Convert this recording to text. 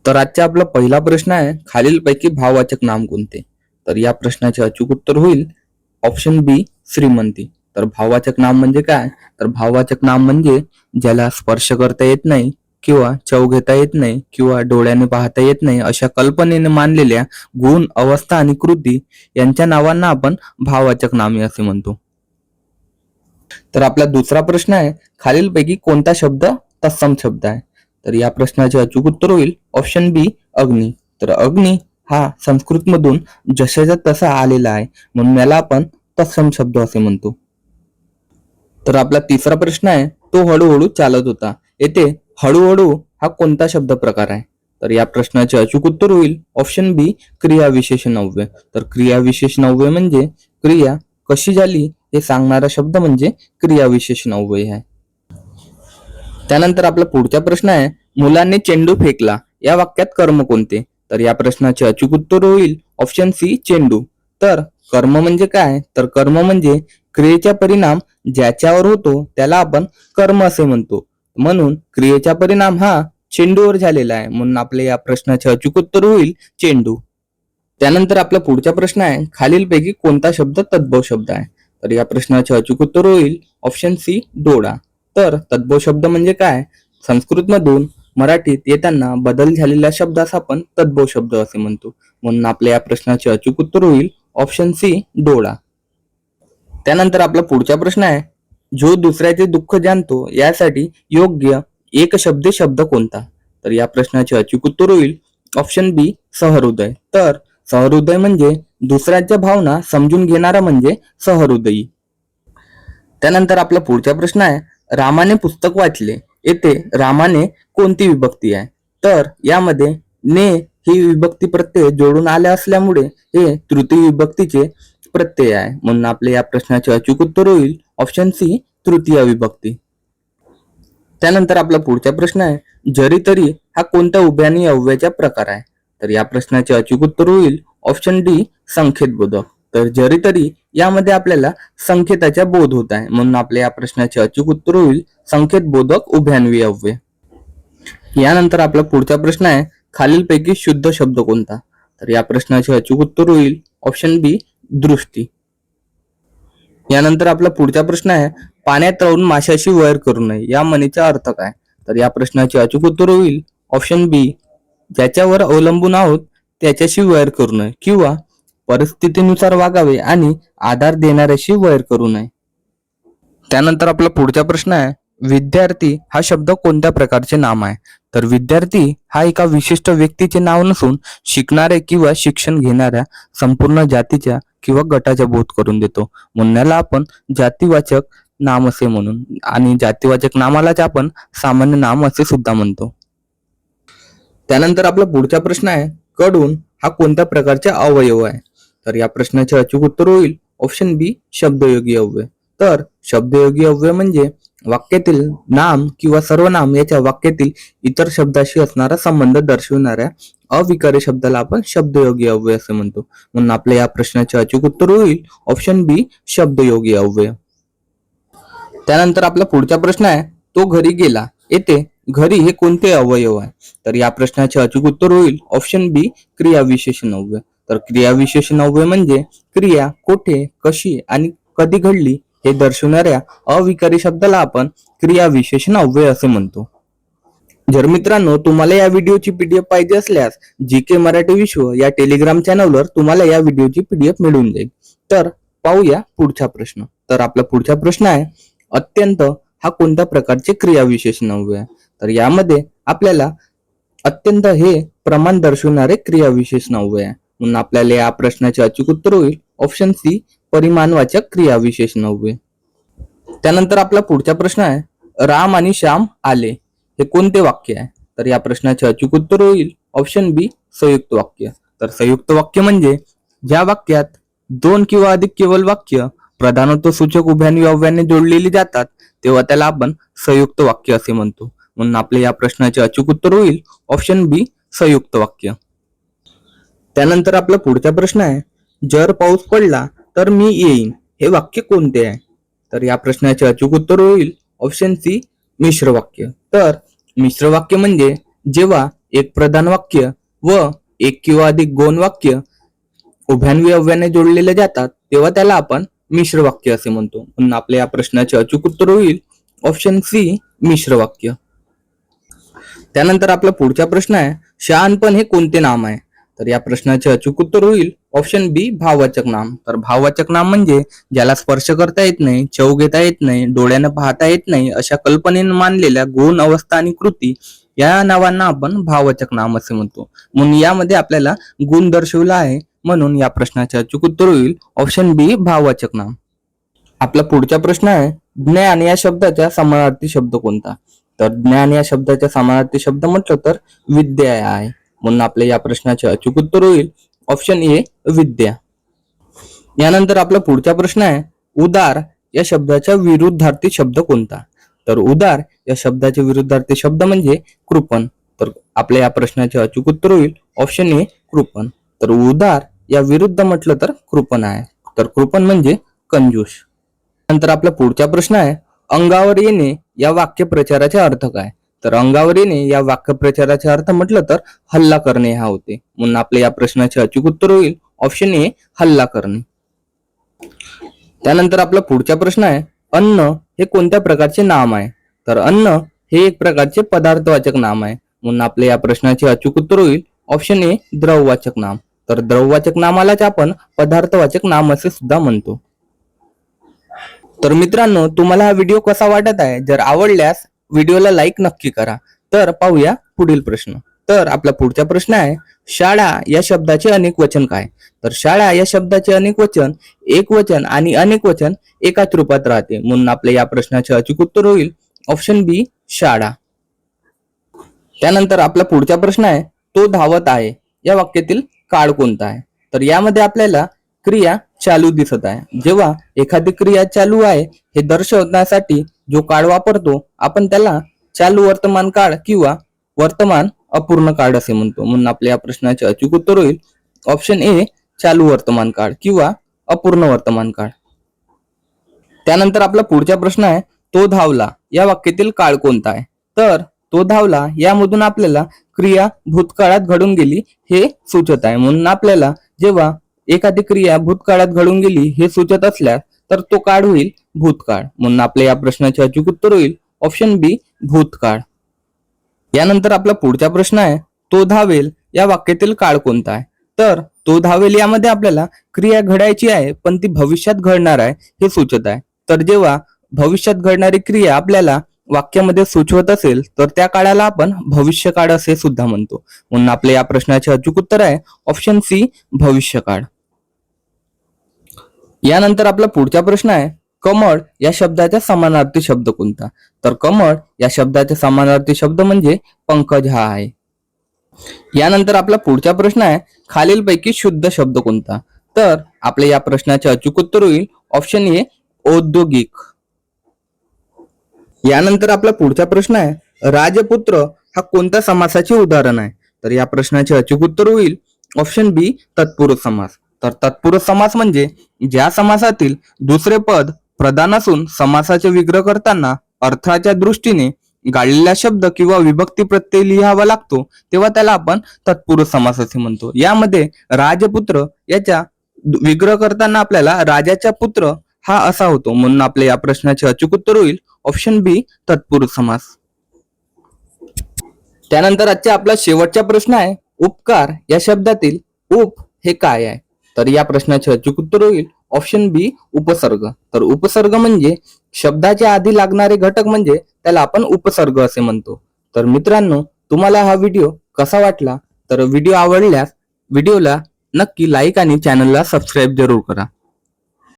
तर आजचा आपला पहिला प्रश्न आहे, खालीलपैकी भाववाचक नाम कोणते? तर या प्रश्नाचे अचूक उत्तर होईल ऑप्शन बी, श्रीमंती. तर भाववाचक नाम म्हणजे काय? तर भाववाचक नाम म्हणजे ज्याला स्पर्श करता येत नाही किंवा चव घेता येत नाही किंवा डोळ्याने पाहता येत नाही अशा कल्पनेने मानलेल्या गुण, अवस्था आणि कृती यांच्या नावांना आपण भाववाचक नामे असे म्हणतो. तर आपला दुसरा प्रश्न आहे, खालीलपैकी कोणता शब्द तत्सम शब्द आहे? तर या प्रश्नाचे अचूक उत्तर होईल ऑप्शन बी, अग्नी. तर अग्नी हा संस्कृत मधून जशाचा तसा आलेला आहे, म्हणून याला आपण तत्सम शब्द असे म्हणतो. तर आपला तिसरा प्रश्न आहे, तो हळूहळू चालत होता. येथे हळूहळू हा कोणता शब्द प्रकार आहे? तर या प्रश्नाचे अचूक उत्तर होईल ऑप्शन बी, क्रियाविशेषण अव्यय. तर क्रियाविशेषण अव्यय म्हणजे क्रिया कशी झाली हे सांगणारा शब्द म्हणजे क्रियाविशेषण अव्यय आहे. त्यानंतर आपला पुढचा प्रश्न आहे, मुलांनी चेंडू फेकला या वाक्यात कर्म कोणते? तर या प्रश्नाचे अचूक उत्तर होईल ऑप्शन सी, चेंडू. तर कर्म म्हणजे काय? तर कर्म म्हणजे क्रियेचा परिणाम ज्याच्यावर होतो त्याला आपण कर्म असे म्हणतो. म्हणून क्रियेचा परिणाम हा चेंडूवर झालेला आहे, म्हणून आपल्या या प्रश्नाचे अचूक उत्तर होईल चेंडू. त्यानंतर आपला पुढचा प्रश्न आहे, खालीलपैकी कोणता शब्द तद्भव शब्द आहे? तर या प्रश्नाचे अचूक उत्तर होईल ऑप्शन सी, डोळा. तर तद्भव शब्द म्हणजे काय? संस्कृत मधून मराठीत येताना बदल झालेल्या शब्दास आपण तद्भव शब्द असे म्हणतो, म्हणून आपल्या या प्रश्नाचे अचूक उत्तर होईल ऑप्शन सी, डोळा. त्यानंतर आपला पुढचा प्रश्न आहे, जो दुसऱ्याचे दुःख जाणतो यासाठी योग्य एक शब्द शब्द कोणता? तर या प्रश्नाचे अचूक उत्तर होईल ऑप्शन बी, सहृदय. तर सहृदय म्हणजे दुसऱ्याच्या भावना समजून घेणारा म्हणजे सहृदयी. त्यानंतर आपला पुढचा प्रश्न आहे, रामाने पुस्तक वाचले. येथे रामाने कोणती विभक्ती आहे? तर यामध्ये ने ही विभक्ती प्रत्यय जोडून आले असल्यामुळे हे तृतीय विभक्तीचे प्रत्यय आहे, म्हणून आपल्या या प्रश्नाचे अचूक उत्तर होईल ऑप्शन सी, तृतीय विभक्ती. त्यानंतर आपला पुढचा प्रश्न आहे, जरी तरी हा कोणत्या उभ्यानी अव्ययाचा प्रकार आहे? तर या प्रश्नाचे अचूक उत्तर होईल ऑप्शन डी, संकेतबोधक. तर जरी तरी यामध्ये आपल्याला संकेताचा बोध होत आहे, म्हणून आपल्या या प्रश्नाचे अचूक उत्तर होईल संकेतबोधक उभयान्वी अव्यय. यानंतर आपला पुढचा प्रश्न आहे, खालीलपैकी शुद्ध शब्द कोणता? तर या प्रश्नाचे अचूक उत्तर होईल ऑप्शन बी, दृष्टी. यानंतर आपला पुढचा प्रश्न आहे, पाण्यात राहून माशाशी वैर करू नये या म्हणीचा अर्थ काय? तर या प्रश्नाचे अचूक उत्तर होईल ऑप्शन बी, ज्याच्यावर अवलंबून आहोत त्याच्याशी वैर करू नये किंवा परिस्थितीनुसार वागावे आणि आधार देणाऱ्याशी वैर करू नये. त्यानंतर आपला पुढचा प्रश्न आहे, विद्यार्थी हा शब्द कोणत्या प्रकारचे नाम आहे? तर विद्यार्थी हा एका विशिष्ट व्यक्तीचे नाव नसून शिकणारे किंवा शिक्षण घेणाऱ्या संपूर्ण जातीच्या किंवा गटाचा बोध करून देतो, म्हणून याला आपण जातीवाचक नाम असे म्हणून आणि जातीवाचक नामालाच आपण सामान्य नाम असे सुद्धा म्हणतो. त्यानंतर आपला पुढचा प्रश्न आहे, कडून हा कोणत्या प्रकारचा अवयव आहे? तर या प्रश्नाचे अचूक उत्तर होईल ऑप्शन बी, शब्दयोगी अव्यय. तर शब्दयोगी अव्यय म्हणजे वाक्यातील नाम किंवा सर्वनाम याच्या वाक्यातील इतर शब्दाशी असणारा संबंध दर्शवणाऱ्या अविकारी शब्दाला आपण शब्दयोगी अव्यय असे म्हणतो, म्हणून आपल्या या प्रश्नाचे अचूक उत्तर होईल ऑप्शन बी, शब्दयोगी अव्यय. त्यानंतर आपला पुढचा प्रश्न आहे, तो घरी गेला. येथे घरी हे कोणते अवयव आहे? तर या प्रश्नाचे अचूक उत्तर होईल ऑप्शन बी, क्रियाविशेषण अव्यय. तर क्रियाविशेषण अव्यय म्हणजे क्रिया कोठे, कशी आणि कधी घडली हे दर्शवणाऱ्या अविकारी शब्दाला आपण क्रियाविशेषण अव्यय असे म्हणतो. जर मित्रांनो तुम्हाला या व्हिडिओची पीडीएफ पाहिजे असल्यास जीके मराठी विश्व या टेलिग्राम चॅनलवर तुम्हाला या व्हिडिओची पीडीएफ मिळून जाईल. तर पाहूया पुढचा प्रश्न. तर आपला पुढचा प्रश्न आहे, अत्यंत हा कोणत्या प्रकारचे क्रियाविशेषण अव्यय आहे? तर यामध्ये आपल्याला अत्यंत हे प्रमाण दर्शवणारे क्रियाविशेषण अव्यय आहे, म्हणून आपल्याला या प्रश्नाचे अचूक उत्तर होईल ऑप्शन सी, परिमाणवाचक क्रियाविशेषण अव्यय. त्यानंतर आपला पुढचा प्रश्न आहे, राम आणि श्याम आले हे कोणते वाक्य आहे? तर या प्रश्नाचे अचूक उत्तर होईल ऑप्शन बी, संयुक्त वाक्य. तर संयुक्त वाक्य म्हणजे ज्या वाक्यात दोन किंवा अधिक केवळ वाक्य प्रधानत्व सूचक उभयान्वी अव्ययाने जोडलेली जातात तेव्हा त्याला आपण संयुक्त वाक्य असे म्हणतो, म्हणून आपल्या या प्रश्नाचे अचूक उत्तर होईल ऑप्शन बी, संयुक्त वाक्य. त्यानंतर आपला पुढचा प्रश्न आहे, जर पाऊस पडला तर मी येईन हे वाक्य कोणते आहे? तर या प्रश्नाचे अचूक उत्तर होईल ऑप्शन सी, मिश्र वाक्य. तर मिश्र वाक्य म्हणजे जेव्हा एक प्रधान वाक्य व एक किंवा अधिक गौण वाक्य उभयान्वी अव्ययाने जोडलेले जातात तेव्हा त्याला आपण मिश्र वाक्य असे म्हणतो. म्हणून आपल्या या प्रश्नाचे अचूक उत्तर होईल ऑप्शन सी मिश्र वाक्य. त्यानंतर आपला पुढचा प्रश्न आहे शहाणपण हे कोणते नाम आहे? तर या प्रश्नाचे अचूक उत्तर होईल ऑप्शन बी भाववाचक नाम. तर भाववाचक नाम म्हणजे ज्याला स्पर्श करता येत नाही, चव घेता येत नाही, डोळ्यानं पाहता येत नाही अशा कल्पनेने मानलेल्या गुण, अवस्था आणि कृती या नावांना आपण भाववाचक नाम असे म्हणतो. म्हणून यामध्ये आपल्याला गुण दर्शवला आहे म्हणून या प्रश्नाचे अचूक उत्तर होईल ऑप्शन बी भाववाचक नाम. आपला पुढचा प्रश्न आहे ज्ञान या शब्दाचा समानार्थी शब्द कोणता? तर ज्ञान या शब्दाचा समानार्थी शब्द म्हटलं तर विद्या आहे. म्हणून आपल्या या प्रश्नाचे अचूक उत्तर होईल ऑप्शन ए विद्या. यानंतर आपला पुढचा प्रश्न आहे उदार या शब्दाचा विरुद्धार्थी शब्द कोणता? तर उदार या शब्दाचे विरुद्धार्थी शब्द म्हणजे कृपण. तर आपल्या या प्रश्नाचे अचूक उत्तर होईल ऑप्शन ए कृपण. तर उदार या विरुद्ध म्हटलं तर कृपण आहे. तर कृपण म्हणजे कंजूस. नंतर आपला पुढचा प्रश्न आहे अंगावर येणे या वाक्यप्रचाराचा अर्थ काय? तर अंगावर येणे या वाक्यप्रचाराचा अर्थ म्हटलं तर हल्ला करणे हा होते. म्हणून आपल्या या प्रश्नाचे अचूक उत्तर होईल ऑप्शन ए हल्ला करणे. त्यानंतर आपला पुढचा प्रश्न आहे अन्न हे कोणत्या प्रकारचे नाम आहे? तर अन्न हे एक प्रकारचे पदार्थवाचक नाम आहे. म्हणून आपल्या या प्रश्नाचे अचूक उत्तर होईल ऑप्शन ए द्रववाचक नाम. तर द्रववाचक नामालाच आपण पदार्थवाचक नाम असे सुद्धा म्हणतो. तर मित्रांनो तुम्हाला हा व्हिडिओ कसा वाटत आहे? जर आवडल्यास व्हिडिओला लाईक नक्की करा. तर पाहूया पुढील प्रश्न. तर आपला पुढचा प्रश्न आहे शाळा या शब्दाचे अनेक वचन काय? तर शाळा या शब्दाचे अनेक वचन एक वचन आणि अनेक वचन एकाच रूपात राहते. म्हणून आपल्या या प्रश्नाचे अचूक उत्तर होईल ऑप्शन बी शाळा. त्यानंतर आपला पुढचा प्रश्न आहे तो धावत आहे या वाक्यातील काळ कोणता आहे? तर यामध्ये आपल्याला क्रिया चालू दिसत आहे. जेव्हा एखादी क्रिया चालू आहे हे दर्शवण्यासाठी जो काळ वापरतो आपण त्याला चालू वर्तमान काळ किंवा वर्तमान अपूर्ण काळ असे म्हणतो. म्हणून आपल्या या प्रश्नाचे अचूक उत्तर होईल ऑप्शन ए चालू वर्तमान काळ किंवा अपूर्ण वर्तमान काळ. त्यानंतर आपला पुढचा प्रश्न आहे तो धावला या वाक्यातील काळ कोणता आहे? तर तो धावला यामधून आपल्याला क्रिया भूतकाळात घडून गेली हे सुचत आहे. म्हणून आपल्याला जेव्हा एखादी क्रिया भूतकाळात घडून गेली हे सुचत असल्यास तर तो काळ होईल भूतकाळ. म्हणून आपल्या या प्रश्नाचे अचूक उत्तर होईल ऑप्शन बी भूतकाळ. यानंतर आपला पुढचा प्रश्न आहे तो धावेल या वाक्यातील काळ कोणता आहे? तर तो धावेल यामध्ये आपल्याला क्रिया घडायची आहे पण ती भविष्यात घडणार आहे हे सुचत आहे. तर जेव्हा भविष्यात घडणारी क्रिया आपल्याला वाक्यामध्ये सुचवत असेल तर त्या काळाला आपण भविष्यकाळ असे सुद्धा म्हणतो. म्हणून आपल्या या प्रश्नाचे अचूक उत्तर आहे ऑप्शन सी भविष्यकाळ. यानंतर आपला पुढचा प्रश्न आहे कमळ या शब्दाचा समानार्थी शब्द कोणता? तर कमळ या शब्दाचा समानार्थी शब्द म्हणजे पंकज हा आहे. यानंतर आपला पुढचा प्रश्न आहे खालीलपैकी शुद्ध शब्द कोणता? तर आपल्या या प्रश्नाचे अचूक उत्तर होईल ऑप्शन ए औद्योगिक. यानंतर आपला पुढचा प्रश्न आहे राजपुत्र हा कोणत्या समासाचे उदाहरण आहे? तर या प्रश्नाचे अचूक उत्तर होईल ऑप्शन बी तत्पुरुष समास. तर तत्पुरुष समास म्हणजे ज्या समासातील दुसरे पद प्रधान असून समासाचे विग्रह करताना अर्थाच्या दृष्टीने गाळलेला शब्द किंवा विभक्ती प्रत्यय लिहावा लागतो तेव्हा त्याला आपण तत्पुरुष समास असे म्हणतो. यामध्ये राजपुत्र याच्या विग्रह करताना आपल्याला राजाचा पुत्र हा असा होतो. म्हणून आपल्या या प्रश्नाचे अचूक उत्तर होईल ऑप्शन बी तत्पुरुष समास. त्यानंतर आजचा आपला शेवटचा प्रश्न आहे उपकार या शब्दातील उप हे काय आहे? तर या प्रश्नाचे अचूक उत्तर होईल ऑप्शन बी उपसर्ग. तर उपसर्ग म्हणजे शब्दाच्या आधी लागणारे घटक म्हणजे त्याला आपण उपसर्ग असे म्हणतो. तर मित्रांनो तुम्हाला हा व्हिडिओ कसा वाटला? तर व्हिडिओ आवडल्यास व्हिडिओला नक्की लाईक आणि चॅनलला सबस्क्राईब जरूर करा.